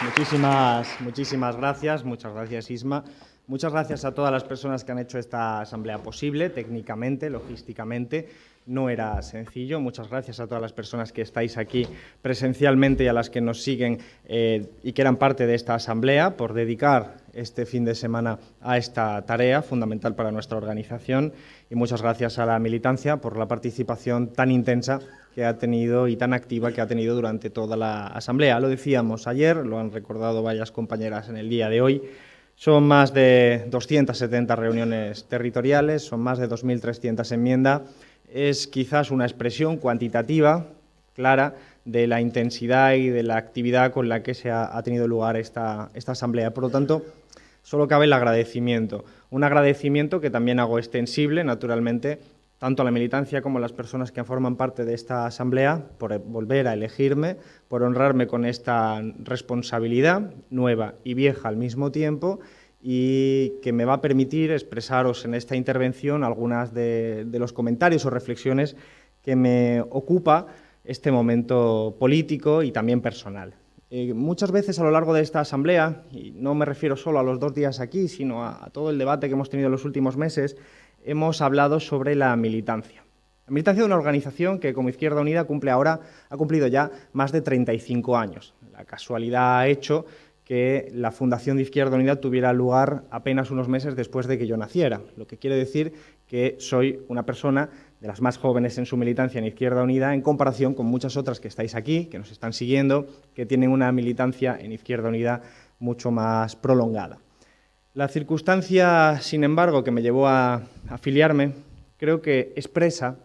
Muchísimas gracias. Muchas gracias, Isma. Muchas gracias a todas las personas que han hecho esta asamblea posible, técnicamente, logísticamente. No era sencillo. Muchas gracias a todas las personas que estáis aquí presencialmente y a las que nos siguen y que eran parte de esta asamblea por dedicar este fin de semana a esta tarea fundamental para nuestra organización. Y muchas gracias a la militancia por la participación tan intensa que ha tenido y tan activa que ha tenido durante toda la asamblea. Lo decíamos ayer, lo han recordado varias compañeras en el día de hoy. Son más de 270 reuniones territoriales, son más de 2.300 enmiendas. Es quizás una expresión cuantitativa, clara, de la intensidad y de la actividad con la que se ha tenido lugar esta asamblea. Por lo tanto, solo cabe el agradecimiento. Un agradecimiento que también hago extensible, naturalmente, tanto a la militancia como a las personas que forman parte de esta asamblea, por volver a elegirme, por honrarme con esta responsabilidad, nueva y vieja al mismo tiempo, y que me va a permitir expresaros en esta intervención algunas de los comentarios o reflexiones que me ocupa este momento político y también personal. Muchas veces a lo largo de esta asamblea, y no me refiero solo a los 2 días aquí, sino a todo el debate que hemos tenido en los últimos meses, hemos hablado sobre la militancia. La militancia de una organización que, como Izquierda Unida, ha cumplido ya más de 35 años. La casualidad ha hecho que la fundación de Izquierda Unida tuviera lugar apenas unos meses después de que yo naciera, lo que quiere decir que soy una persona de las más jóvenes en su militancia en Izquierda Unida, en comparación con muchas otras que estáis aquí, que nos están siguiendo, que tienen una militancia en Izquierda Unida mucho más prolongada. La circunstancia, sin embargo, que me llevó a afiliarme, creo que expresa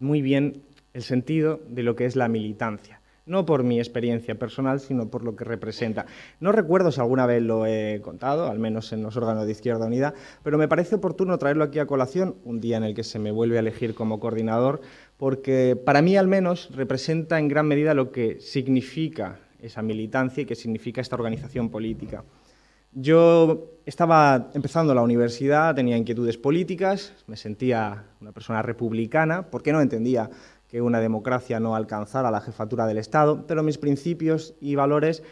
muy bien el sentido de lo que es la militancia. No por mi experiencia personal, sino por lo que representa. No recuerdo si alguna vez lo he contado, al menos en los órganos de Izquierda Unida, pero me parece oportuno traerlo aquí a colación, un día en el que se me vuelve a elegir como coordinador, porque para mí al menos representa en gran medida lo que significa esa militancia y qué significa esta organización política. Yo estaba empezando la universidad, tenía inquietudes políticas, me sentía una persona republicana, porque no entendía que una democracia no alcanzara la jefatura del Estado, pero mis principios y valores,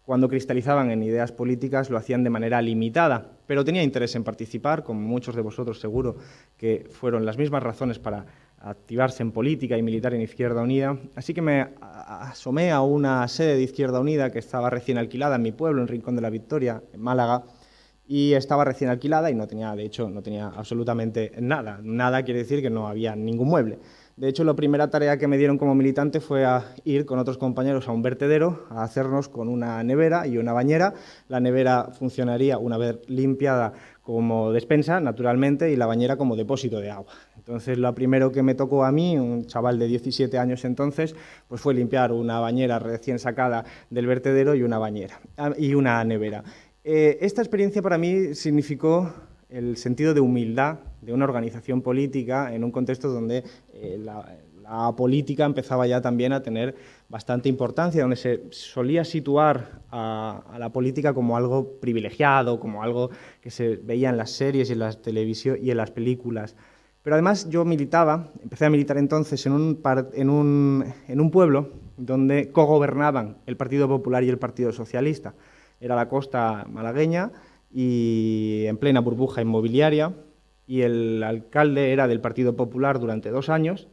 cuando cristalizaban en ideas políticas, lo hacían de manera limitada, pero tenía interés en participar, como muchos de vosotros seguro que fueron las mismas razones para activarse en política y militar en Izquierda Unida, así que me asomé a una sede de Izquierda Unida que estaba recién alquilada en mi pueblo, en Rincón de la Victoria, en Málaga, y estaba recién alquilada y no tenía absolutamente nada. Nada quiere decir que no había ningún mueble. De hecho, la primera tarea que me dieron como militante fue a ir con otros compañeros a un vertedero a hacernos con una nevera y una bañera. La nevera funcionaría una vez limpiada como despensa, naturalmente, y la bañera como depósito de agua. Entonces, lo primero que me tocó a mí, un chaval de 17 años entonces, pues fue limpiar una bañera recién sacada del vertedero y una nevera. Esta experiencia para mí significó el sentido de humildad de una organización política en un contexto donde la política empezaba ya también a tener bastante importancia, donde se solía situar a la política como algo privilegiado, como algo que se veía en las series y en la televisión y en las películas. Pero además yo empecé a militar entonces en un pueblo donde cogobernaban el Partido Popular y el Partido Socialista. Era la costa malagueña y en plena burbuja inmobiliaria, y el alcalde era del Partido Popular durante 2 años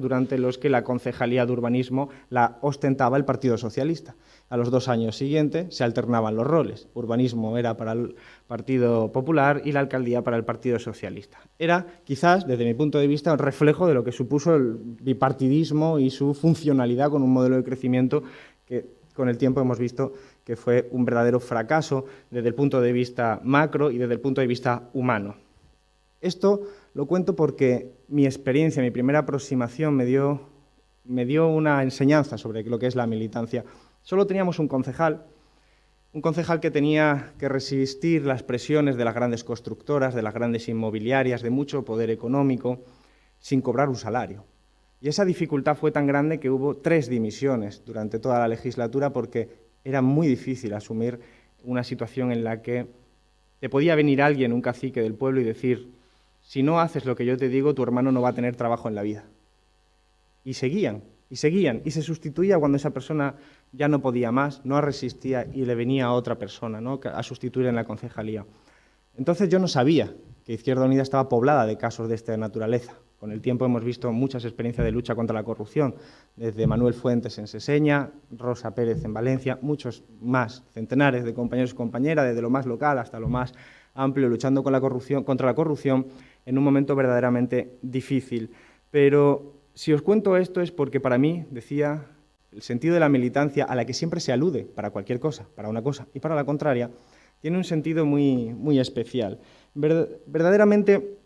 durante los que la concejalía de urbanismo la ostentaba el Partido Socialista. A los 2 años siguientes se alternaban los roles. Urbanismo era para el Partido Popular y la alcaldía para el Partido Socialista. Era, quizás, desde mi punto de vista, un reflejo de lo que supuso el bipartidismo y su funcionalidad con un modelo de crecimiento que con el tiempo hemos visto que fue un verdadero fracaso desde el punto de vista macro y desde el punto de vista humano. Esto lo cuento porque mi experiencia, mi primera aproximación me dio una enseñanza sobre lo que es la militancia. Solo teníamos un concejal que tenía que resistir las presiones de las grandes constructoras, de las grandes inmobiliarias, de mucho poder económico, sin cobrar un salario. Y esa dificultad fue tan grande que hubo 3 dimisiones durante toda la legislatura porque era muy difícil asumir una situación en la que te podía venir alguien, un cacique del pueblo, y decir: si no haces lo que yo te digo, tu hermano no va a tener trabajo en la vida. Y seguían. y seguían, y se sustituía cuando esa persona ya no podía más, no resistía y le venía a otra persona, ¿no?, a sustituir en la concejalía. Entonces yo no sabía que Izquierda Unida estaba poblada de casos de esta naturaleza. Con el tiempo hemos visto muchas experiencias de lucha contra la corrupción, desde Manuel Fuentes en Seseña, Rosa Pérez en Valencia, muchos más, centenares de compañeros y compañeras, desde lo más local hasta lo más amplio, luchando con la corrupción, contra la corrupción en un momento verdaderamente difícil. Pero si os cuento esto es porque para mí, decía, el sentido de la militancia, a la que siempre se alude para cualquier cosa, para una cosa y para la contraria, tiene un sentido muy especial. Verdaderamente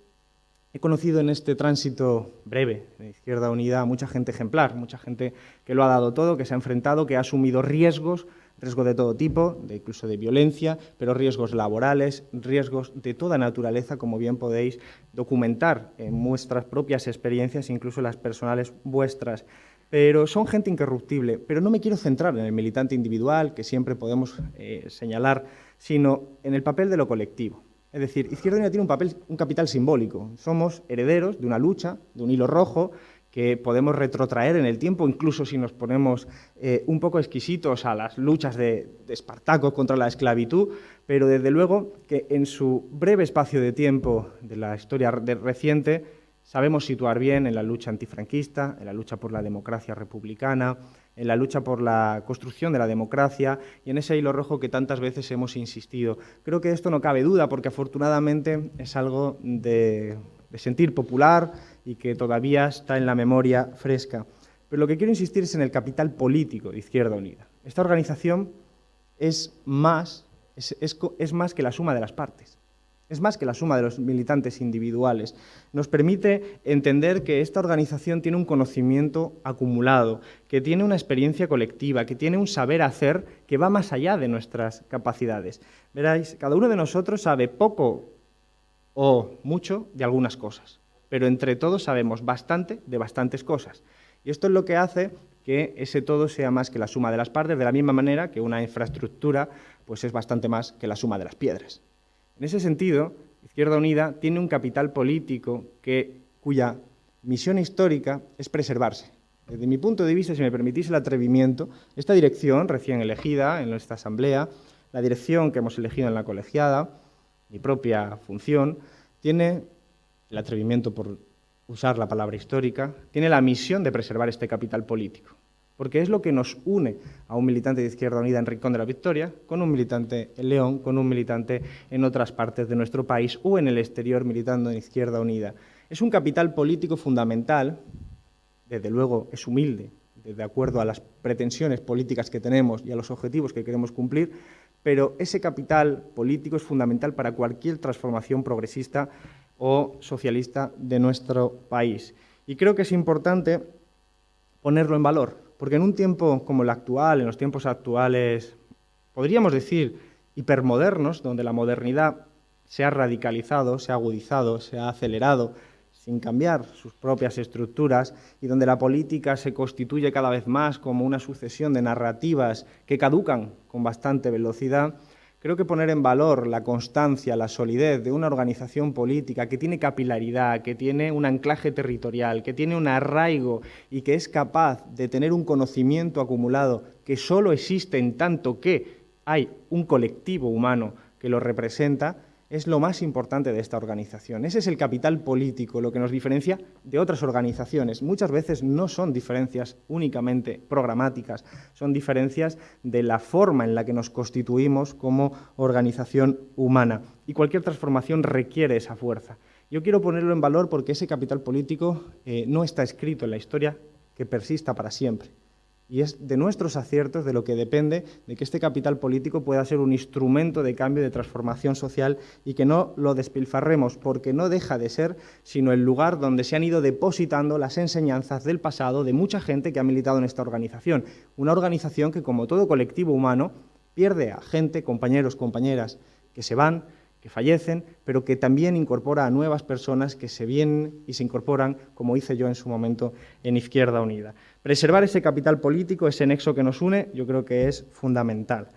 he conocido en este tránsito breve de Izquierda Unida a mucha gente ejemplar, mucha gente que lo ha dado todo, que se ha enfrentado, que ha asumido riesgos de todo tipo, incluso de violencia, pero riesgos laborales, riesgos de toda naturaleza, como bien podéis documentar en vuestras propias experiencias, incluso las personales vuestras. Pero son gente incorruptible. Pero no me quiero centrar en el militante individual, que siempre podemos señalar, sino en el papel de lo colectivo. Es decir, Izquierda Unida tiene un capital simbólico. Somos herederos de una lucha, de un hilo rojo, que podemos retrotraer en el tiempo, incluso si nos ponemos un poco exquisitos a las luchas de Espartaco contra la esclavitud, pero desde luego que en su breve espacio de tiempo de la historia reciente sabemos situar bien en la lucha antifranquista, en la lucha por la democracia republicana, en la lucha por la construcción de la democracia y en ese hilo rojo que tantas veces hemos insistido. Creo que esto no cabe duda porque afortunadamente es algo de sentir popular y que todavía está en la memoria fresca. Pero lo que quiero insistir es en el capital político de Izquierda Unida. Esta organización es más que la suma de las partes. Es más que la suma de los militantes individuales. Nos permite entender que esta organización tiene un conocimiento acumulado, que tiene una experiencia colectiva, que tiene un saber hacer que va más allá de nuestras capacidades. Veráis, cada uno de nosotros sabe poco o mucho de algunas cosas, pero entre todos sabemos bastante de bastantes cosas. Y esto es lo que hace que ese todo sea más que la suma de las partes, de la misma manera que una infraestructura pues es bastante más que la suma de las piedras. En ese sentido, Izquierda Unida tiene un capital político cuya misión histórica es preservarse. Desde mi punto de vista, si me permitís el atrevimiento, esta dirección recién elegida en esta asamblea, la dirección que hemos elegido en la colegiada, mi propia función, tiene el atrevimiento por usar la palabra histórica, tiene la misión de preservar este capital político. Porque es lo que nos une a un militante de Izquierda Unida en Rincón de la Victoria, con un militante en León, con un militante en otras partes de nuestro país o en el exterior militando en Izquierda Unida. Es un capital político fundamental, desde luego es humilde, de acuerdo a las pretensiones políticas que tenemos y a los objetivos que queremos cumplir, pero ese capital político es fundamental para cualquier transformación progresista o socialista de nuestro país. Y creo que es importante ponerlo en valor, porque en un tiempo como el actual, en los tiempos actuales, podríamos decir hipermodernos, donde la modernidad se ha radicalizado, se ha agudizado, se ha acelerado, sin cambiar sus propias estructuras, y donde la política se constituye cada vez más como una sucesión de narrativas que caducan con bastante velocidad, creo que poner en valor la constancia, la solidez de una organización política que tiene capilaridad, que tiene un anclaje territorial, que tiene un arraigo y que es capaz de tener un conocimiento acumulado que solo existe en tanto que hay un colectivo humano que lo representa, es lo más importante de esta organización. Ese es el capital político, lo que nos diferencia de otras organizaciones. Muchas veces no son diferencias únicamente programáticas, son diferencias de la forma en la que nos constituimos como organización humana. Y cualquier transformación requiere esa fuerza. Yo quiero ponerlo en valor porque ese capital político no está escrito en la historia que persista para siempre. Y es de nuestros aciertos de lo que depende de que este capital político pueda ser un instrumento de cambio, de transformación social y que no lo despilfarremos, porque no deja de ser sino el lugar donde se han ido depositando las enseñanzas del pasado de mucha gente que ha militado en esta organización. Una organización que, como todo colectivo humano, pierde a gente, compañeros, compañeras, que se van, que fallecen, pero que también incorpora a nuevas personas que se vienen y se incorporan, como hice yo en su momento en Izquierda Unida. Preservar ese capital político, ese nexo que nos une, yo creo que es fundamental.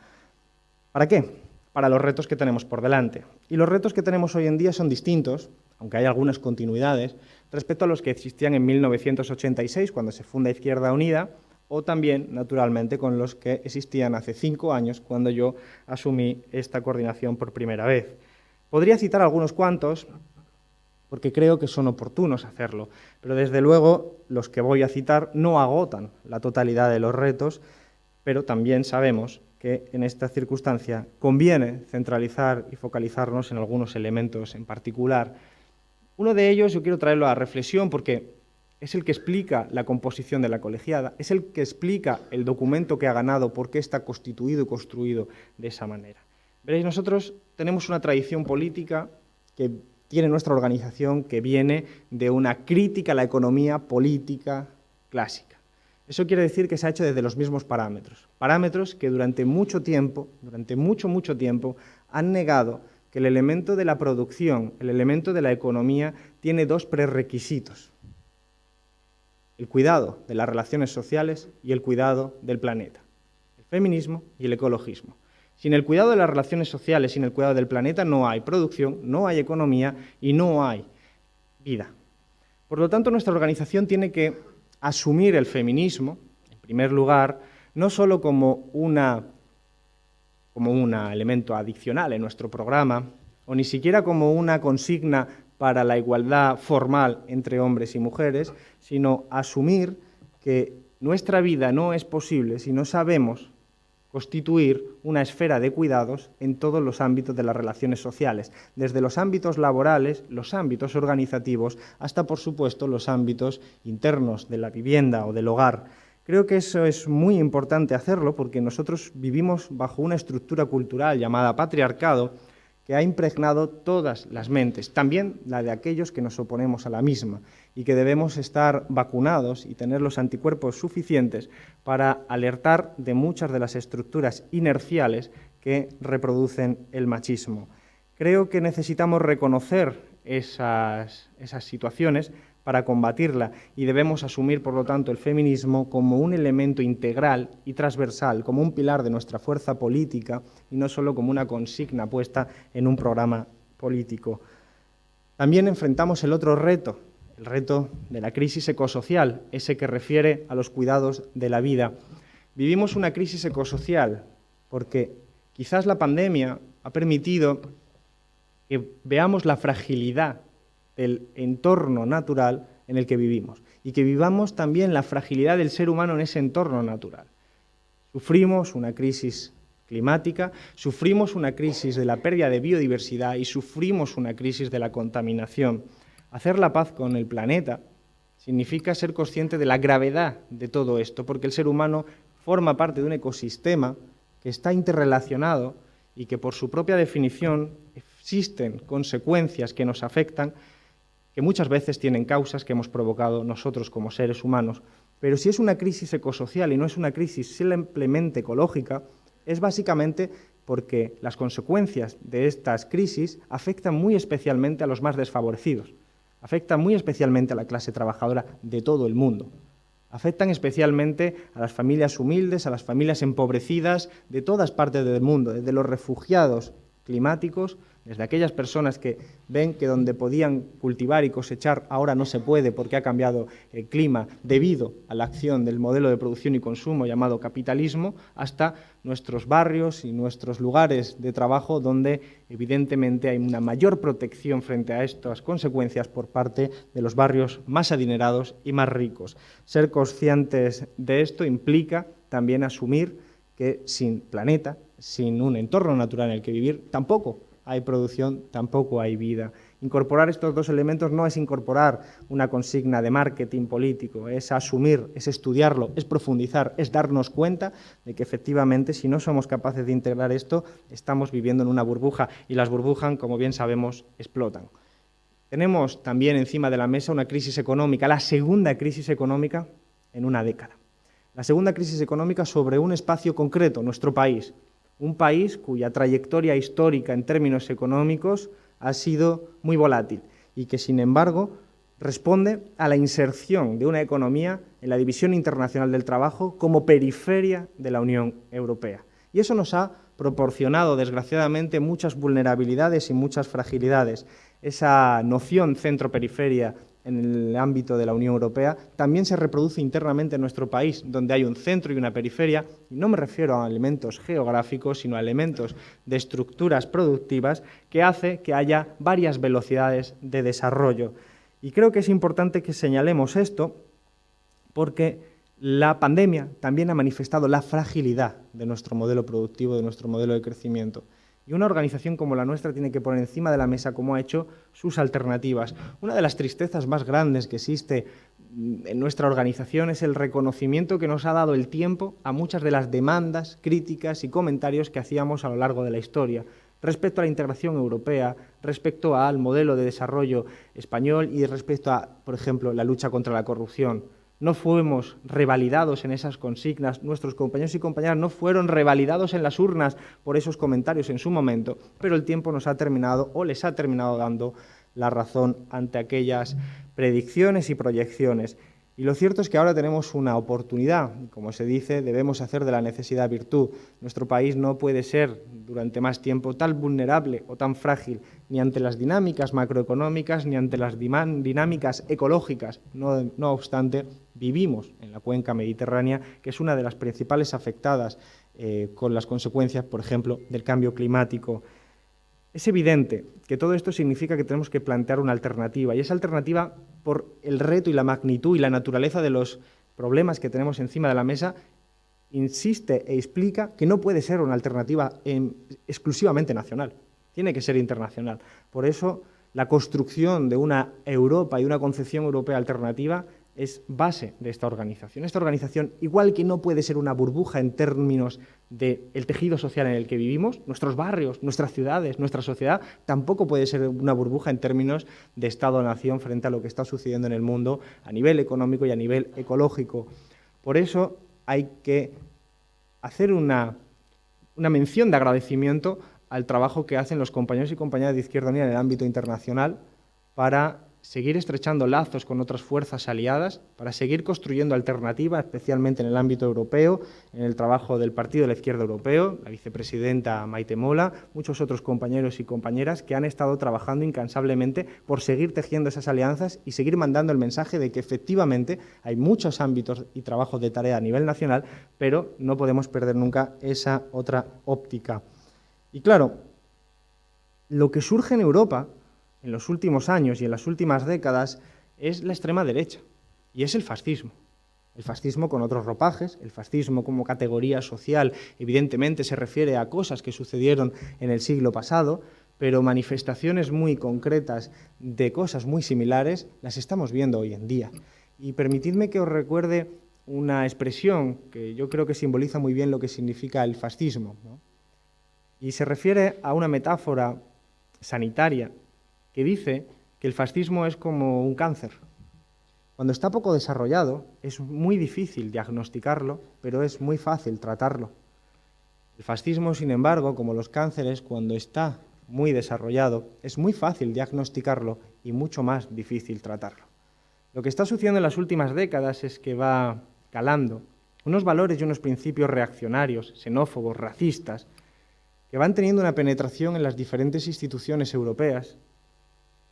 ¿Para qué? Para los retos que tenemos por delante. Y los retos que tenemos hoy en día son distintos, aunque hay algunas continuidades, respecto a los que existían en 1986, cuando se funda Izquierda Unida, o también, naturalmente, con los que existían hace 5 años, cuando yo asumí esta coordinación por primera vez. Podría citar algunos cuantos, porque creo que son oportunos hacerlo, pero desde luego los que voy a citar no agotan la totalidad de los retos, pero también sabemos que en esta circunstancia conviene centralizar y focalizarnos en algunos elementos en particular. Uno de ellos yo quiero traerlo a reflexión porque es el que explica la composición de la colegiada, es el que explica el documento que ha ganado, por qué está constituido y construido de esa manera. Veréis, nosotros tenemos una tradición política que tiene nuestra organización que viene de una crítica a la economía política clásica. Eso quiere decir que se ha hecho desde los mismos parámetros que durante mucho tiempo, mucho tiempo, han negado que el elemento de la producción, el elemento de la economía, tiene 2 prerequisitos: el cuidado de las relaciones sociales y el cuidado del planeta, el feminismo y el ecologismo. Sin el cuidado de las relaciones sociales, sin el cuidado del planeta, no hay producción, no hay economía y no hay vida. Por lo tanto, nuestra organización tiene que asumir el feminismo, en primer lugar, no solo como un elemento adicional en nuestro programa, o ni siquiera como una consigna para la igualdad formal entre hombres y mujeres, sino asumir que nuestra vida no es posible si no sabemos constituir una esfera de cuidados en todos los ámbitos de las relaciones sociales, desde los ámbitos laborales, los ámbitos organizativos, hasta, por supuesto, los ámbitos internos de la vivienda o del hogar. Creo que eso es muy importante hacerlo porque nosotros vivimos bajo una estructura cultural llamada patriarcado que ha impregnado todas las mentes, también la de aquellos que nos oponemos a la misma, y que debemos estar vacunados y tener los anticuerpos suficientes para alertar de muchas de las estructuras inerciales que reproducen el machismo. Creo que necesitamos reconocer esas situaciones para combatirla y debemos asumir, por lo tanto, el feminismo como un elemento integral y transversal, como un pilar de nuestra fuerza política y no solo como una consigna puesta en un programa político. También enfrentamos el otro reto, el reto de la crisis ecosocial, ese que refiere a los cuidados de la vida. Vivimos una crisis ecosocial porque quizás la pandemia ha permitido que veamos la fragilidad del entorno natural en el que vivimos y que vivamos también la fragilidad del ser humano en ese entorno natural. Sufrimos una crisis climática, sufrimos una crisis de la pérdida de biodiversidad y sufrimos una crisis de la contaminación. Hacer la paz con el planeta significa ser consciente de la gravedad de todo esto, porque el ser humano forma parte de un ecosistema que está interrelacionado y que por su propia definición existen consecuencias que nos afectan, que muchas veces tienen causas que hemos provocado nosotros como seres humanos. Pero si es una crisis ecosocial y no es una crisis simplemente ecológica, es básicamente porque las consecuencias de estas crisis afectan muy especialmente a los más desfavorecidos, afectan muy especialmente a la clase trabajadora de todo el mundo, afectan especialmente a las familias humildes, a las familias empobrecidas de todas partes del mundo, desde los refugiados climáticos, desde aquellas personas que ven que donde podían cultivar y cosechar ahora no se puede porque ha cambiado el clima debido a la acción del modelo de producción y consumo llamado capitalismo, hasta nuestros barrios y nuestros lugares de trabajo donde evidentemente hay una mayor protección frente a estas consecuencias por parte de los barrios más adinerados y más ricos. Ser conscientes de esto implica también asumir que sin planeta, sin un entorno natural en el que vivir, tampoco hay producción, tampoco hay vida. Incorporar estos 2 elementos no es incorporar una consigna de marketing político, es asumir, es estudiarlo, es profundizar, es darnos cuenta de que efectivamente si no somos capaces de integrar esto, estamos viviendo en una burbuja y las burbujas, como bien sabemos, explotan. Tenemos también encima de la mesa una crisis económica, la segunda crisis económica en una década. La segunda crisis económica sobre un espacio concreto, nuestro país. Un país cuya trayectoria histórica en términos económicos ha sido muy volátil y que, sin embargo, responde a la inserción de una economía en la División Internacional del Trabajo como periferia de la Unión Europea. Y eso nos ha proporcionado, desgraciadamente, muchas vulnerabilidades y muchas fragilidades. Esa noción centro-periferia en el ámbito de la Unión Europea, también se reproduce internamente en nuestro país, donde hay un centro y una periferia, y no me refiero a elementos geográficos, sino a elementos de estructuras productivas que hace que haya varias velocidades de desarrollo. Y creo que es importante que señalemos esto porque la pandemia también ha manifestado la fragilidad de nuestro modelo productivo, de nuestro modelo de crecimiento. Y una organización como la nuestra tiene que poner encima de la mesa, como ha hecho, sus alternativas. Una de las tristezas más grandes que existe en nuestra organización es el reconocimiento que nos ha dado el tiempo a muchas de las demandas, críticas y comentarios que hacíamos a lo largo de la historia respecto a la integración europea, respecto al modelo de desarrollo español y respecto a, por ejemplo, la lucha contra la corrupción. No fuimos revalidados en esas consignas, nuestros compañeros y compañeras no fueron revalidados en las urnas por esos comentarios en su momento, pero el tiempo nos ha terminado o les ha terminado dando la razón ante aquellas predicciones y proyecciones. Y lo cierto es que ahora tenemos una oportunidad, como se dice, debemos hacer de la necesidad virtud. Nuestro país no puede ser durante más tiempo tan vulnerable o tan frágil ni ante las dinámicas macroeconómicas ni ante las dinámicas ecológicas. No obstante, vivimos en la cuenca mediterránea, que es una de las principales afectadas con las consecuencias, por ejemplo, del cambio climático. Es evidente que todo esto significa que tenemos que plantear una alternativa, y esa alternativa, por el reto y la magnitud y la naturaleza de los problemas que tenemos encima de la mesa, insiste e explica que no puede ser una alternativa exclusivamente nacional, tiene que ser internacional. Por eso, la construcción de una Europa y una concepción europea alternativa es base de esta organización. Esta organización, igual que no puede ser una burbuja en términos del tejido social en el que vivimos, nuestros barrios, nuestras ciudades, nuestra sociedad, tampoco puede ser una burbuja en términos de Estado-nación frente a lo que está sucediendo en el mundo a nivel económico y a nivel ecológico. Por eso hay que hacer una mención de agradecimiento al trabajo que hacen los compañeros y compañeras de Izquierda Unida en el ámbito internacional para seguir estrechando lazos con otras fuerzas aliadas, para seguir construyendo alternativas, especialmente en el ámbito europeo, en el trabajo del Partido de la Izquierda Europeo, la vicepresidenta Maite Mola, muchos otros compañeros y compañeras que han estado trabajando incansablemente por seguir tejiendo esas alianzas y seguir mandando el mensaje de que efectivamente hay muchos ámbitos y trabajos de tarea a nivel nacional, pero no podemos perder nunca esa otra óptica. Y claro, lo que surge en Europa en los últimos años y en las últimas décadas es la extrema derecha y es el fascismo. El fascismo con otros ropajes, el fascismo como categoría social evidentemente se refiere a cosas que sucedieron en el siglo pasado, pero manifestaciones muy concretas de cosas muy similares las estamos viendo hoy en día. Y permitidme que os recuerde una expresión que yo creo que simboliza muy bien lo que significa el fascismo, ¿no? Y se refiere a una metáfora sanitaria que dice que el fascismo es como un cáncer. Cuando está poco desarrollado, es muy difícil diagnosticarlo, pero es muy fácil tratarlo. El fascismo, sin embargo, como los cánceres, cuando está muy desarrollado, es muy fácil diagnosticarlo y mucho más difícil tratarlo. Lo que está sucediendo en las últimas décadas es que va calando unos valores y unos principios reaccionarios, xenófobos, racistas, que van teniendo una penetración en las diferentes instituciones europeas,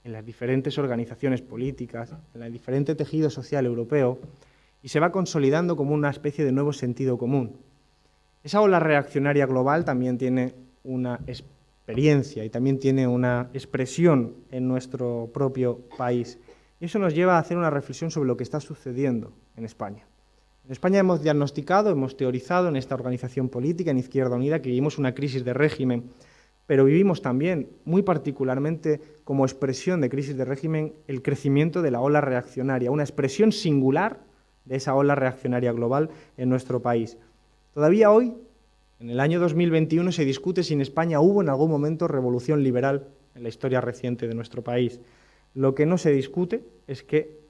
en las diferentes organizaciones políticas, en el diferente tejido social europeo, y se va consolidando como una especie de nuevo sentido común. Esa ola reaccionaria global también tiene una experiencia y también tiene una expresión en nuestro propio país. Y eso nos lleva a hacer una reflexión sobre lo que está sucediendo en España. En España hemos diagnosticado, hemos teorizado en esta organización política, en Izquierda Unida, que vivimos una crisis de régimen, pero vivimos también, muy particularmente como expresión de crisis de régimen, el crecimiento de la ola reaccionaria, una expresión singular de esa ola reaccionaria global en nuestro país. Todavía hoy, en el año 2021, se discute si en España hubo en algún momento revolución liberal en la historia reciente de nuestro país. Lo que no se discute es que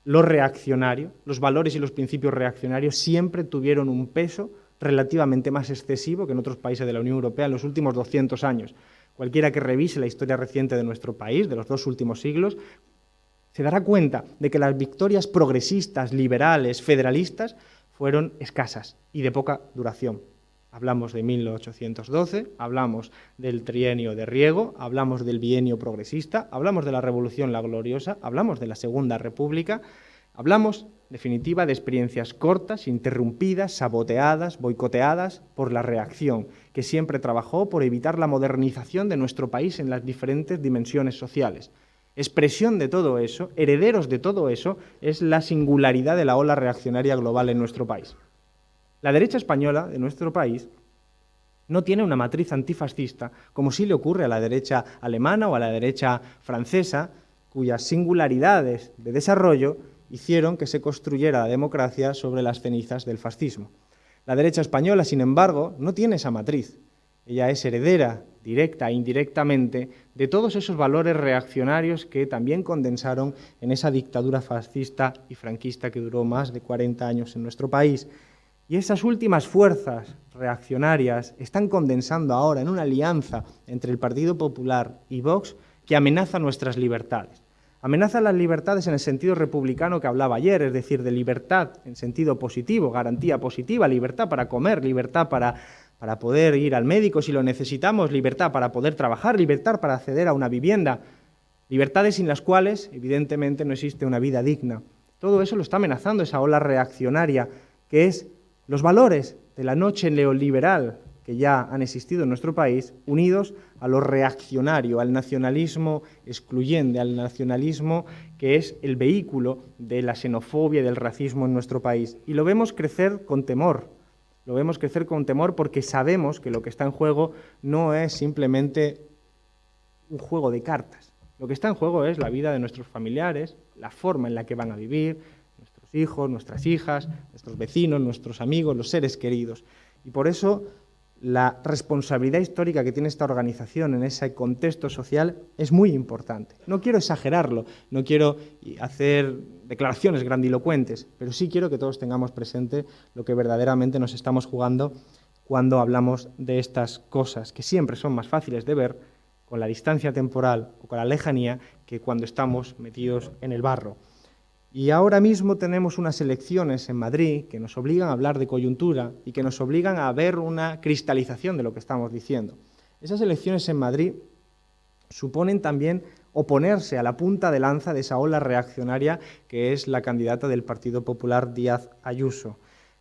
lo reaccionario, los valores y los principios reaccionarios siempre tuvieron un peso relativamente más excesivo que en otros países de la Unión Europea en los últimos 200 años. Cualquiera que revise la historia reciente de nuestro país, de los 2 últimos siglos, se dará cuenta de que las victorias progresistas, liberales, federalistas, fueron escasas y de poca duración. Hablamos de 1812, hablamos del trienio de Riego, hablamos del bienio progresista, hablamos de la Revolución la Gloriosa, hablamos de la Segunda República, hablamos, en definitiva, de experiencias cortas, interrumpidas, saboteadas, boicoteadas por la reacción, que siempre trabajó por evitar la modernización de nuestro país en las diferentes dimensiones sociales. Expresión de todo eso, herederos de todo eso, es la singularidad de la ola reaccionaria global en nuestro país. La derecha española de nuestro país no tiene una matriz antifascista, como sí le ocurre a la derecha alemana o a la derecha francesa, cuyas singularidades de desarrollo hicieron que se construyera la democracia sobre las cenizas del fascismo. La derecha española, sin embargo, no tiene esa matriz. Ella es heredera, directa e indirectamente, de todos esos valores reaccionarios que también condensaron en esa dictadura fascista y franquista que duró más de 40 años en nuestro país. Y esas últimas fuerzas reaccionarias están condensando ahora en una alianza entre el Partido Popular y Vox que amenaza nuestras libertades. Amenaza las libertades en el sentido republicano que hablaba ayer, es decir, de libertad en sentido positivo, garantía positiva, libertad para comer, libertad para poder ir al médico si lo necesitamos, libertad para poder trabajar, libertad para acceder a una vivienda, libertades sin las cuales, evidentemente, no existe una vida digna. Todo eso lo está amenazando esa ola reaccionaria que es los valores de la noche neoliberal que ya han existido en nuestro país, unidos a lo reaccionario, al nacionalismo excluyente, al nacionalismo que es el vehículo de la xenofobia y del racismo en nuestro país. Y lo vemos crecer con temor. Lo vemos crecer con temor porque sabemos que lo que está en juego no es simplemente un juego de cartas. Lo que está en juego es la vida de nuestros familiares, la forma en la que van a vivir, nuestros hijos, nuestras hijas, nuestros vecinos, nuestros amigos, los seres queridos. Y por eso la responsabilidad histórica que tiene esta organización en ese contexto social es muy importante. No quiero exagerarlo, no quiero hacer declaraciones grandilocuentes, pero sí quiero que todos tengamos presente lo que verdaderamente nos estamos jugando cuando hablamos de estas cosas, que siempre son más fáciles de ver con la distancia temporal o con la lejanía que cuando estamos metidos en el barro. Y ahora mismo tenemos unas elecciones en Madrid que nos obligan a hablar de coyuntura y que nos obligan a ver una cristalización de lo que estamos diciendo. Esas elecciones en Madrid suponen también oponerse a la punta de lanza de esa ola reaccionaria que es la candidata del Partido Popular, Díaz Ayuso.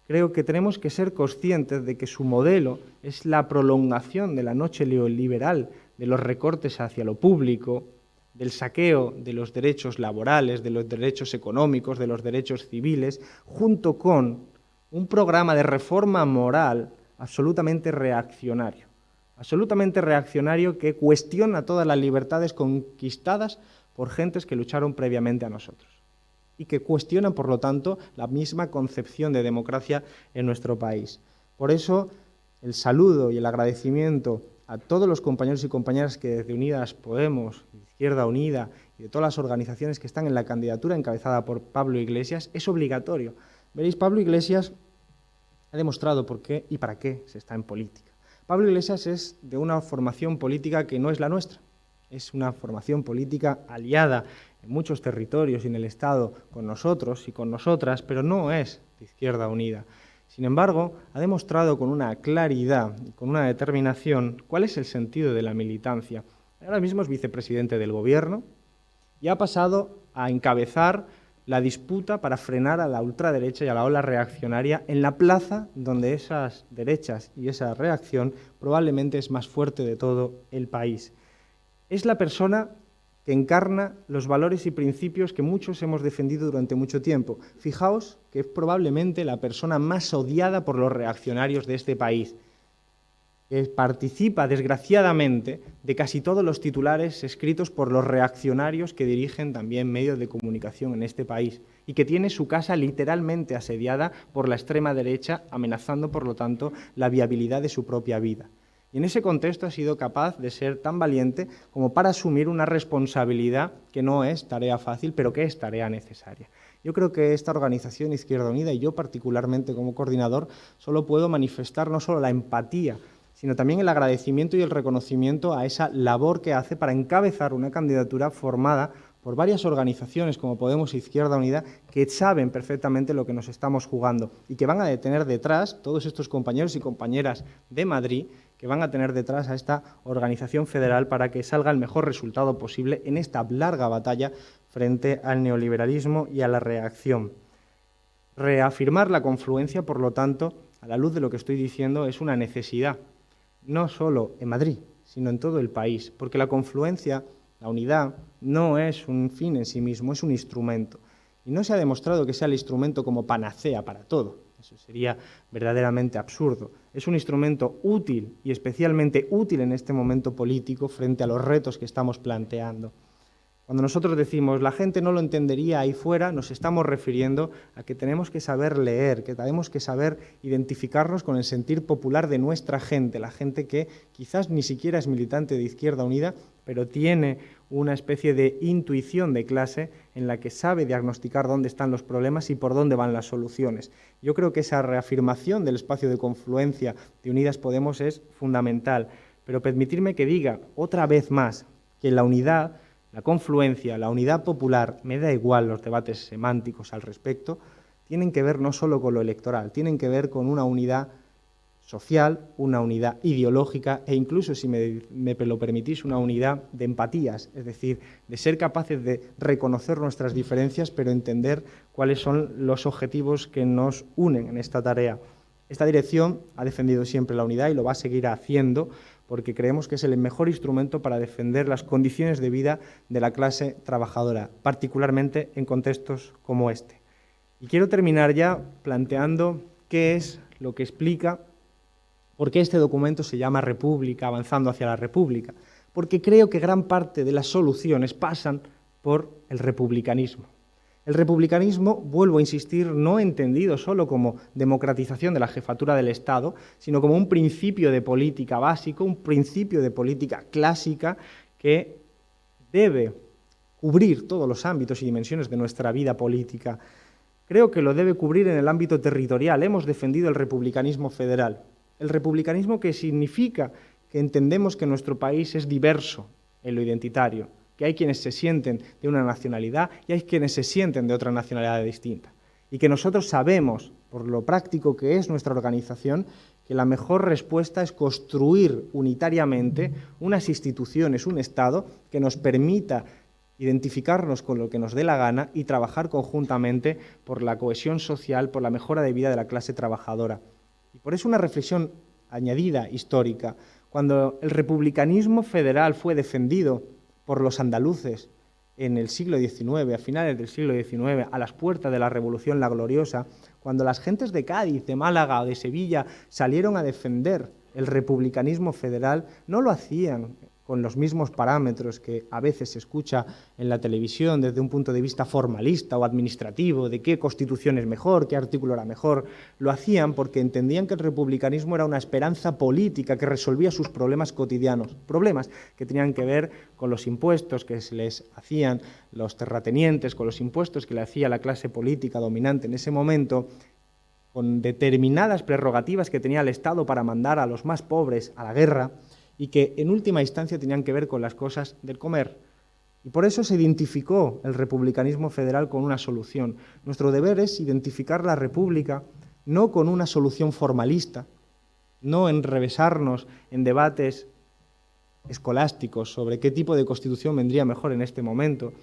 Creo que tenemos que ser conscientes de que su modelo es la prolongación de la noche neoliberal, de los recortes hacia lo público, del saqueo de los derechos laborales, de los derechos económicos, de los derechos civiles, junto con un programa de reforma moral absolutamente reaccionario que cuestiona todas las libertades conquistadas por gentes que lucharon previamente a nosotros y que cuestionan, por lo tanto, la misma concepción de democracia en nuestro país. Por eso, el saludo y el agradecimiento a todos los compañeros y compañeras que desde Unidas Podemos, Izquierda Unida y de todas las organizaciones que están en la candidatura encabezada por Pablo Iglesias, es obligatorio. Veréis, Pablo Iglesias ha demostrado por qué y para qué se está en política. Pablo Iglesias es de una formación política que no es la nuestra. Es una formación política aliada en muchos territorios y en el Estado con nosotros y con nosotras, pero no es de Izquierda Unida. Sin embargo, ha demostrado con una claridad y con una determinación cuál es el sentido de la militancia. Ahora mismo es vicepresidente del Gobierno y ha pasado a encabezar la disputa para frenar a la ultraderecha y a la ola reaccionaria en la plaza donde esas derechas y esa reacción probablemente es más fuerte de todo el país. Es la persona que encarna los valores y principios que muchos hemos defendido durante mucho tiempo. Fijaos que es probablemente la persona más odiada por los reaccionarios de este país, que participa, desgraciadamente, de casi todos los titulares escritos por los reaccionarios que dirigen también medios de comunicación en este país y que tiene su casa literalmente asediada por la extrema derecha, amenazando, por lo tanto, la viabilidad de su propia vida. Y en ese contexto ha sido capaz de ser tan valiente como para asumir una responsabilidad que no es tarea fácil, pero que es tarea necesaria. Yo creo que esta organización Izquierda Unida, y yo particularmente como coordinador, solo puedo manifestar no solo la empatía, sino también el agradecimiento y el reconocimiento a esa labor que hace para encabezar una candidatura formada por varias organizaciones como Podemos e Izquierda Unida que saben perfectamente lo que nos estamos jugando y que van a tener detrás todos estos compañeros y compañeras de Madrid, que van a tener detrás a esta organización federal para que salga el mejor resultado posible en esta larga batalla frente al neoliberalismo y a la reacción. Reafirmar la confluencia, por lo tanto, a la luz de lo que estoy diciendo, es una necesidad, no solo en Madrid, sino en todo el país, porque la confluencia, la unidad, no es un fin en sí mismo, es un instrumento. Y no se ha demostrado que sea el instrumento como panacea para todo. Eso sería verdaderamente absurdo. Es un instrumento útil y especialmente útil en este momento político frente a los retos que estamos planteando. Cuando nosotros decimos la gente no lo entendería ahí fuera, nos estamos refiriendo a que tenemos que saber leer, que tenemos que saber identificarnos con el sentir popular de nuestra gente, la gente que quizás ni siquiera es militante de Izquierda Unida, pero tiene una especie de intuición de clase en la que sabe diagnosticar dónde están los problemas y por dónde van las soluciones. Yo creo que esa reafirmación del espacio de confluencia de Unidas Podemos es fundamental, pero permitirme que diga otra vez más que la unidad, la confluencia, la unidad popular, me da igual los debates semánticos al respecto, tienen que ver no solo con lo electoral, tienen que ver con una unidad social, una unidad ideológica e incluso, si me lo permitís, una unidad de empatías, es decir, de ser capaces de reconocer nuestras diferencias, pero entender cuáles son los objetivos que nos unen en esta tarea. Esta dirección ha defendido siempre la unidad y lo va a seguir haciendo, porque creemos que es el mejor instrumento para defender las condiciones de vida de la clase trabajadora, particularmente en contextos como este. Y quiero terminar ya planteando qué es lo que explica por qué este documento se llama República, avanzando hacia la República, porque creo que gran parte de las soluciones pasan por el republicanismo. El republicanismo, vuelvo a insistir, no entendido solo como democratización de la jefatura del Estado, sino como un principio de política básico, un principio de política clásica que debe cubrir todos los ámbitos y dimensiones de nuestra vida política. Creo que lo debe cubrir en el ámbito territorial. Hemos defendido el republicanismo federal. El republicanismo que significa que entendemos que nuestro país es diverso en lo identitario, que hay quienes se sienten de una nacionalidad y hay quienes se sienten de otra nacionalidad distinta. Y que nosotros sabemos, por lo práctico que es nuestra organización, que la mejor respuesta es construir unitariamente unas instituciones, un Estado, que nos permita identificarnos con lo que nos dé la gana y trabajar conjuntamente por la cohesión social, por la mejora de vida de la clase trabajadora. Y por eso una reflexión añadida histórica. Cuando el republicanismo federal fue defendido por los andaluces en el siglo XIX, a finales del siglo XIX, a las puertas de la Revolución La Gloriosa, cuando las gentes de Cádiz, de Málaga o de Sevilla salieron a defender el republicanismo federal, no lo hacían con los mismos parámetros que a veces se escucha en la televisión desde un punto de vista formalista o administrativo, de qué constitución es mejor, qué artículo era mejor. Lo hacían porque entendían que el republicanismo era una esperanza política que resolvía sus problemas cotidianos, problemas que tenían que ver con los impuestos que se les hacían los terratenientes, con los impuestos que le hacía la clase política dominante en ese momento, con determinadas prerrogativas que tenía el Estado para mandar a los más pobres a la guerra, y que en última instancia tenían que ver con las cosas del comer. Y por eso se identificó el republicanismo federal con una solución. Nuestro deber es identificar la república no con una solución formalista, no enrevesarnos en debates escolásticos sobre qué tipo de constitución vendría mejor en este momento,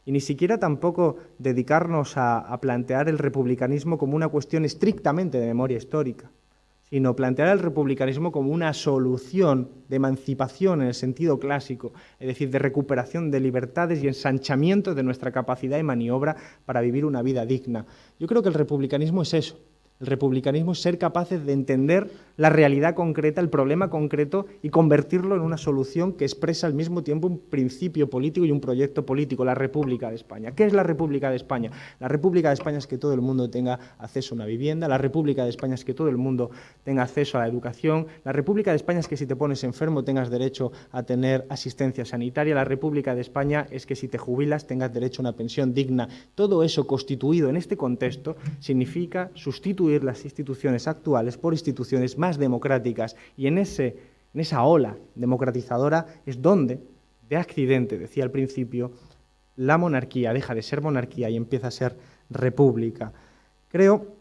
y ni siquiera tampoco dedicarnos a plantear el republicanismo como una cuestión estrictamente de memoria histórica, sino plantear el republicanismo como una solución de emancipación en el sentido clásico, es decir, de recuperación de libertades y ensanchamiento de nuestra capacidad de maniobra para vivir una vida digna. Yo creo que el republicanismo es eso. El republicanismo es ser capaces de entender la realidad concreta, el problema concreto y convertirlo en una solución que expresa al mismo tiempo un principio político y un proyecto político, la República de España. ¿Qué es la República de España? La República de España es que todo el mundo tenga acceso a una vivienda, la República de España es que todo el mundo tenga acceso a la educación, la República de España es que si te pones enfermo tengas derecho a tener asistencia sanitaria, la República de España es que si te jubilas tengas derecho a una pensión digna. Todo eso constituido en este contexto significa sustituir las instituciones actuales por instituciones más democráticas y en esa ola democratizadora es donde, de accidente, decía al principio, la monarquía deja de ser monarquía y empieza a ser república. Creo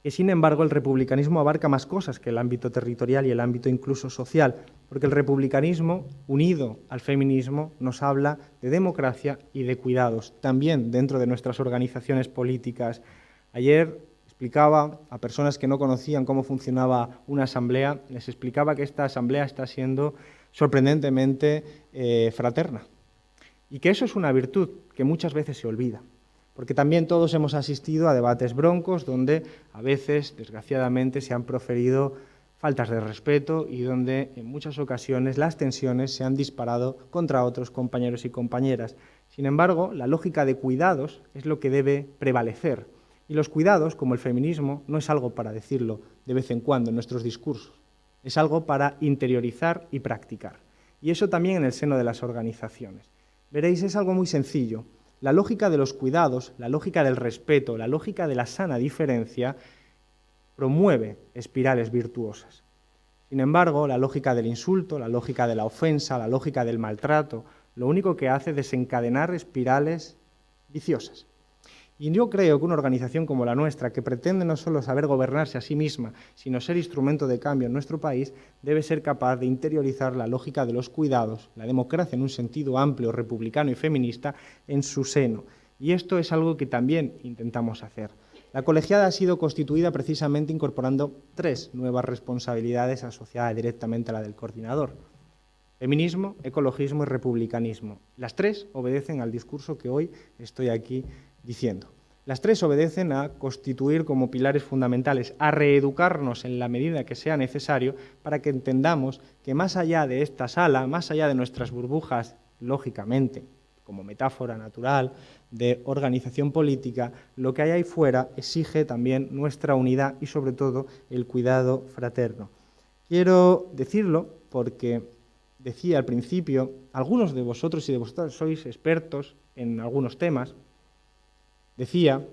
que, sin embargo, el republicanismo abarca más cosas que el ámbito territorial y el ámbito incluso social, porque el republicanismo, unido al feminismo, nos habla de democracia y de cuidados, también dentro de nuestras organizaciones políticas. Ayer explicaba a personas que no conocían cómo funcionaba una asamblea, les explicaba que esta asamblea está siendo sorprendentemente fraterna, y que eso es una virtud que muchas veces se olvida. Porque también todos hemos asistido a debates broncos donde a veces, desgraciadamente, se han proferido faltas de respeto y donde en muchas ocasiones las tensiones se han disparado contra otros compañeros y compañeras. Sin embargo, la lógica de cuidados es lo que debe prevalecer. Y los cuidados, como el feminismo, no es algo para decirlo de vez en cuando en nuestros discursos, es algo para interiorizar y practicar. Y eso también en el seno de las organizaciones. Veréis, es algo muy sencillo. La lógica de los cuidados, la lógica del respeto, la lógica de la sana diferencia promueve espirales virtuosas. Sin embargo, la lógica del insulto, la lógica de la ofensa, la lógica del maltrato, lo único que hace es desencadenar espirales viciosas. Y yo creo que una organización como la nuestra, que pretende no solo saber gobernarse a sí misma, sino ser instrumento de cambio en nuestro país, debe ser capaz de interiorizar la lógica de los cuidados, la democracia en un sentido amplio, republicano y feminista, en su seno. Y esto es algo que también intentamos hacer. La colegiada ha sido constituida precisamente incorporando 3 nuevas responsabilidades asociadas directamente a la del coordinador: feminismo, ecologismo y republicanismo. Las 3 obedecen al discurso que hoy estoy aquí diciendo. Las 3 obedecen a constituir como pilares fundamentales, a reeducarnos en la medida que sea necesario para que entendamos que más allá de esta sala, más allá de nuestras burbujas, lógicamente, como metáfora natural de organización política, lo que hay ahí fuera exige también nuestra unidad y sobre todo el cuidado fraterno. Quiero decirlo porque decía al principio, algunos de vosotros y de vosotras sois expertos en algunos temas. Decía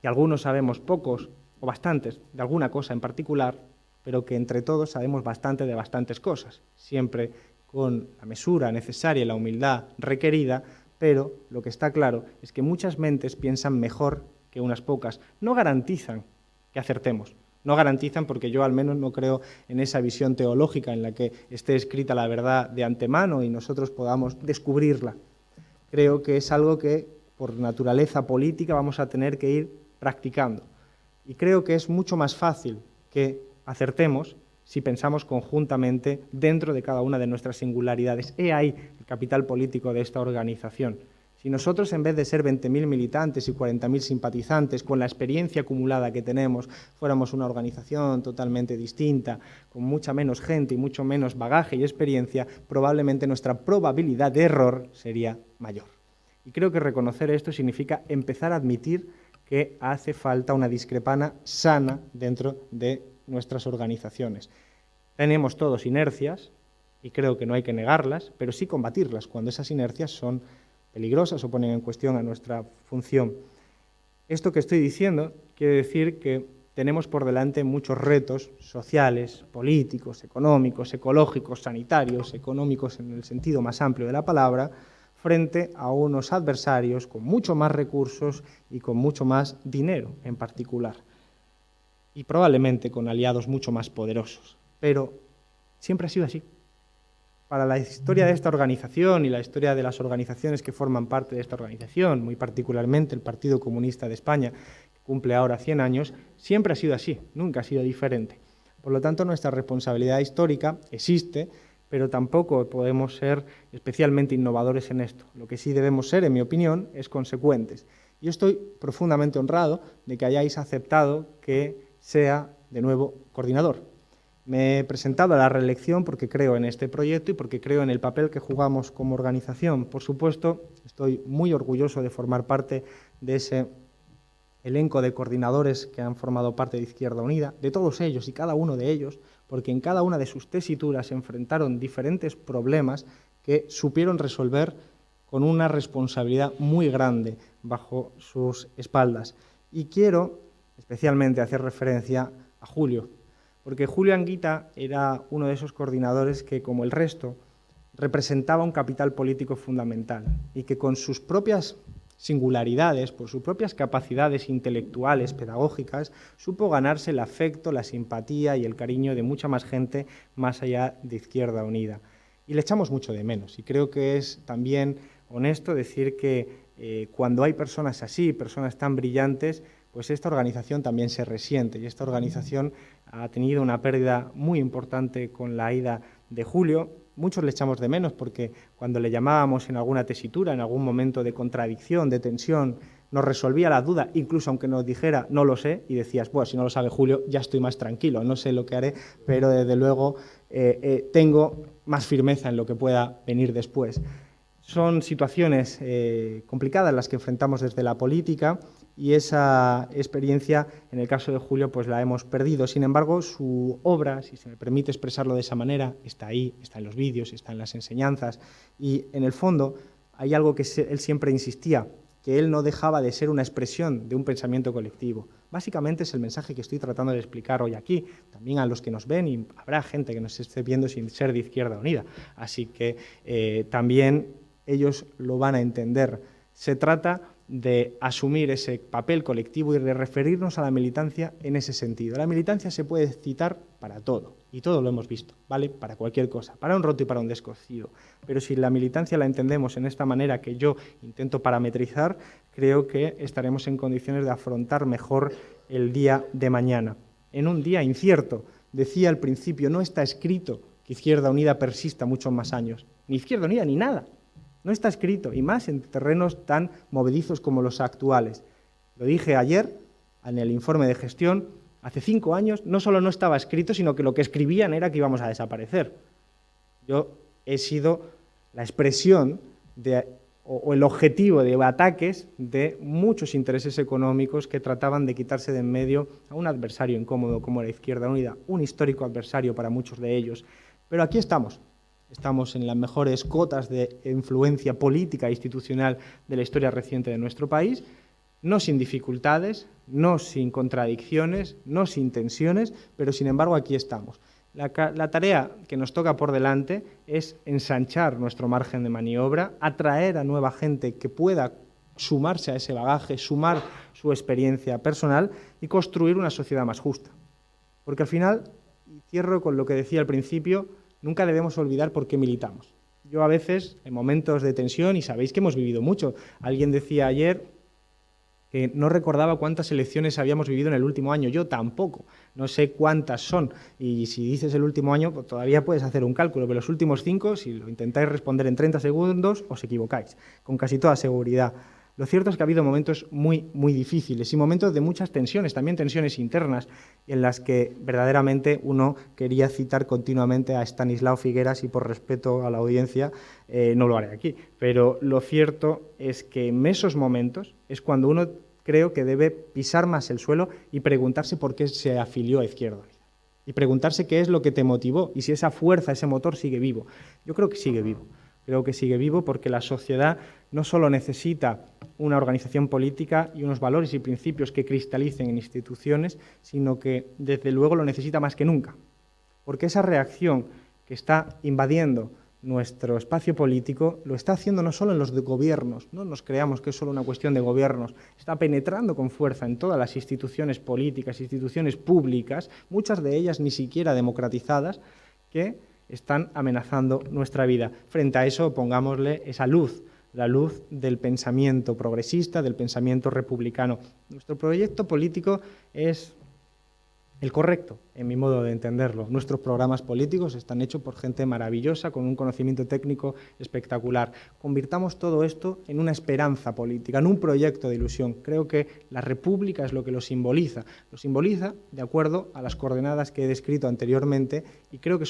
que algunos sabemos pocos o bastantes de alguna cosa en particular, pero que entre todos sabemos bastante de bastantes cosas, siempre con la mesura necesaria y la humildad requerida, pero lo que está claro es que muchas mentes piensan mejor que unas pocas. No garantizan que acertemos, no garantizan, porque yo al menos no creo en esa visión teológica en la que esté escrita la verdad de antemano y nosotros podamos descubrirla. Creo que es algo que por naturaleza política vamos a tener que ir practicando. Y creo que es mucho más fácil que acertemos si pensamos conjuntamente dentro de cada una de nuestras singularidades. He ahí el capital político de esta organización. Si nosotros, en vez de ser 20.000 militantes y 40.000 simpatizantes, con la experiencia acumulada que tenemos, fuéramos una organización totalmente distinta, con mucha menos gente y mucho menos bagaje y experiencia, probablemente nuestra probabilidad de error sería mayor. Y creo que reconocer esto significa empezar a admitir que hace falta una discrepana sana dentro de nuestras organizaciones. Tenemos todos inercias, y creo que no hay que negarlas, pero sí combatirlas cuando esas inercias son peligrosas o ponen en cuestión a nuestra función. Esto que estoy diciendo quiere decir que tenemos por delante muchos retos sociales, políticos, económicos, ecológicos, sanitarios, económicos en el sentido más amplio de la palabra, frente a unos adversarios con mucho más recursos y con mucho más dinero en particular, y probablemente con aliados mucho más poderosos. Pero siempre ha sido así. Para la historia de esta organización y la historia de las organizaciones que forman parte de esta organización, muy particularmente el Partido Comunista de España, que cumple ahora 100 años, siempre ha sido así, nunca ha sido diferente. Por lo tanto, nuestra responsabilidad histórica existe, pero tampoco podemos ser especialmente innovadores en esto. Lo que sí debemos ser, en mi opinión, es consecuentes. Yo estoy profundamente honrado de que hayáis aceptado que sea de nuevo coordinador. Me he presentado a la reelección porque creo en este proyecto y porque creo en el papel que jugamos como organización. Por supuesto, estoy muy orgulloso de formar parte de ese elenco de coordinadores que han formado parte de Izquierda Unida, de todos ellos y cada uno de ellos, porque en cada una de sus tesituras se enfrentaron diferentes problemas que supieron resolver con una responsabilidad muy grande bajo sus espaldas. Y quiero especialmente hacer referencia a Julio, porque Julio Anguita era uno de esos coordinadores que, como el resto, representaba un capital político fundamental y que con sus propias singularidades, por sus propias capacidades intelectuales, pedagógicas, supo ganarse el afecto, la simpatía y el cariño de mucha más gente más allá de Izquierda Unida. Y le echamos mucho de menos. Y creo que es también honesto decir que cuando hay personas así, personas tan brillantes, pues esta organización también se resiente. Y esta organización ha tenido una pérdida muy importante con la ida de Julio. Muchos le echamos de menos porque cuando le llamábamos en alguna tesitura, en algún momento de contradicción, de tensión, nos resolvía la duda, incluso aunque nos dijera no lo sé, y decías, bueno, si no lo sabe Julio, ya estoy más tranquilo, no sé lo que haré, pero desde luego tengo más firmeza en lo que pueda venir después. Son situaciones complicadas las que enfrentamos desde la política y esa experiencia, en el caso de Julio, pues la hemos perdido. Sin embargo, su obra, si se me permite expresarlo de esa manera, está ahí, está en los vídeos, está en las enseñanzas y, en el fondo, hay algo que él siempre insistía, que él no dejaba de ser una expresión de un pensamiento colectivo. Básicamente es el mensaje que estoy tratando de explicar hoy aquí, también a los que nos ven, y habrá gente que nos esté viendo sin ser de Izquierda Unida, así que también ellos lo van a entender. Se trata de asumir ese papel colectivo y de referirnos a la militancia en ese sentido. La militancia se puede citar para todo, y todo lo hemos visto, ¿vale? Para cualquier cosa, para un roto y para un descosido. Pero si la militancia la entendemos en esta manera que yo intento parametrizar, creo que estaremos en condiciones de afrontar mejor el día de mañana. En un día incierto, decía al principio, no está escrito que Izquierda Unida persista muchos más años, ni Izquierda Unida ni nada. No está escrito, y más en terrenos tan movedizos como los actuales. Lo dije ayer en el informe de gestión, hace 5 años no solo no estaba escrito, sino que lo que escribían era que íbamos a desaparecer. Yo he sido la expresión o el objetivo de ataques de muchos intereses económicos que trataban de quitarse de en medio a un adversario incómodo como la Izquierda Unida, un histórico adversario para muchos de ellos. Pero aquí estamos. Estamos en las mejores cotas de influencia política e institucional de la historia reciente de nuestro país, no sin dificultades, no sin contradicciones, no sin tensiones, pero sin embargo aquí estamos. La tarea que nos toca por delante es ensanchar nuestro margen de maniobra, atraer a nueva gente que pueda sumarse a ese bagaje, sumar su experiencia personal y construir una sociedad más justa. Porque al final, y cierro con lo que decía al principio, nunca debemos olvidar por qué militamos. Yo a veces, en momentos de tensión, y sabéis que hemos vivido mucho, alguien decía ayer que no recordaba cuántas elecciones habíamos vivido en el último año, yo tampoco, no sé cuántas son, y si dices el último año, pues todavía puedes hacer un cálculo, pero los últimos 5, si lo intentáis responder en 30 segundos, os equivocáis, con casi toda seguridad. Lo cierto es que ha habido momentos muy, muy difíciles y momentos de muchas tensiones, también tensiones internas, en las que verdaderamente uno quería citar continuamente a Estanislao Figueras y por respeto a la audiencia no lo haré aquí. Pero lo cierto es que en esos momentos es cuando uno creo que debe pisar más el suelo y preguntarse por qué se afilió a Izquierda Unida. Y preguntarse qué es lo que te motivó y si esa fuerza, ese motor sigue vivo. Yo creo que sigue vivo. Creo que sigue vivo porque la sociedad no solo necesita una organización política y unos valores y principios que cristalicen en instituciones, sino que desde luego lo necesita más que nunca. Porque esa reacción que está invadiendo nuestro espacio político lo está haciendo no solo en los gobiernos, no nos creamos que es solo una cuestión de gobiernos, está penetrando con fuerza en todas las instituciones políticas, instituciones públicas, muchas de ellas ni siquiera democratizadas, que están amenazando nuestra vida. Frente a eso, pongámosle esa luz, la luz del pensamiento progresista, del pensamiento republicano. Nuestro proyecto político es el correcto, en mi modo de entenderlo. Nuestros programas políticos están hechos por gente maravillosa, con un conocimiento técnico espectacular. Convirtamos todo esto en una esperanza política, en un proyecto de ilusión. Creo que la República es lo que lo simboliza. Lo simboliza de acuerdo a las coordenadas que he descrito anteriormente y creo que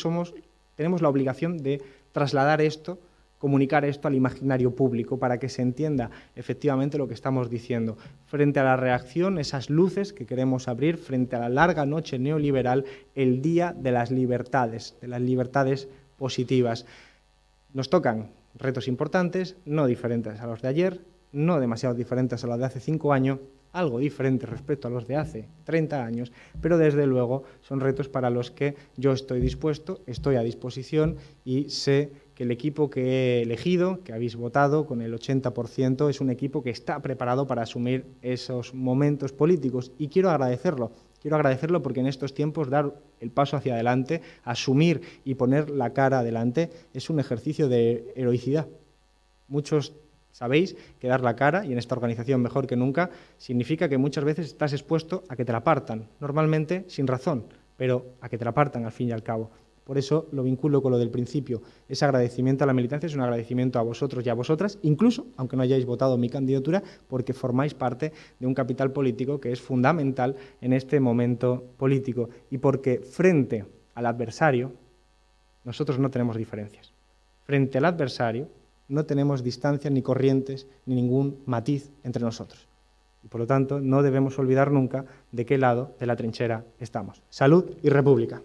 tenemos la obligación de trasladar esto, comunicar esto al imaginario público para que se entienda efectivamente lo que estamos diciendo. Frente a la reacción, esas luces que queremos abrir, frente a la larga noche neoliberal, el día de las libertades positivas. Nos tocan retos importantes, no diferentes a los de ayer, no demasiado diferentes a los de hace 5 años, algo diferente respecto a los de hace 30 años, pero desde luego son retos para los que yo estoy dispuesto, estoy a disposición y sé que el equipo que he elegido, que habéis votado con el 80%, es un equipo que está preparado para asumir esos momentos políticos y quiero agradecerlo. Quiero agradecerlo porque en estos tiempos dar el paso hacia adelante, asumir y poner la cara adelante es un ejercicio de heroicidad. Muchos sabéis que dar la cara, y en esta organización mejor que nunca, significa que muchas veces estás expuesto a que te la partan, normalmente sin razón, pero a que te la partan al fin y al cabo. Por eso lo vinculo con lo del principio. Ese agradecimiento a la militancia es un agradecimiento a vosotros y a vosotras, incluso aunque no hayáis votado mi candidatura, porque formáis parte de un capital político que es fundamental en este momento político y porque frente al adversario nosotros no tenemos diferencias. Frente al adversario no tenemos distancias ni corrientes ni ningún matiz entre nosotros. Y por lo tanto no debemos olvidar nunca de qué lado de la trinchera estamos. Salud y República.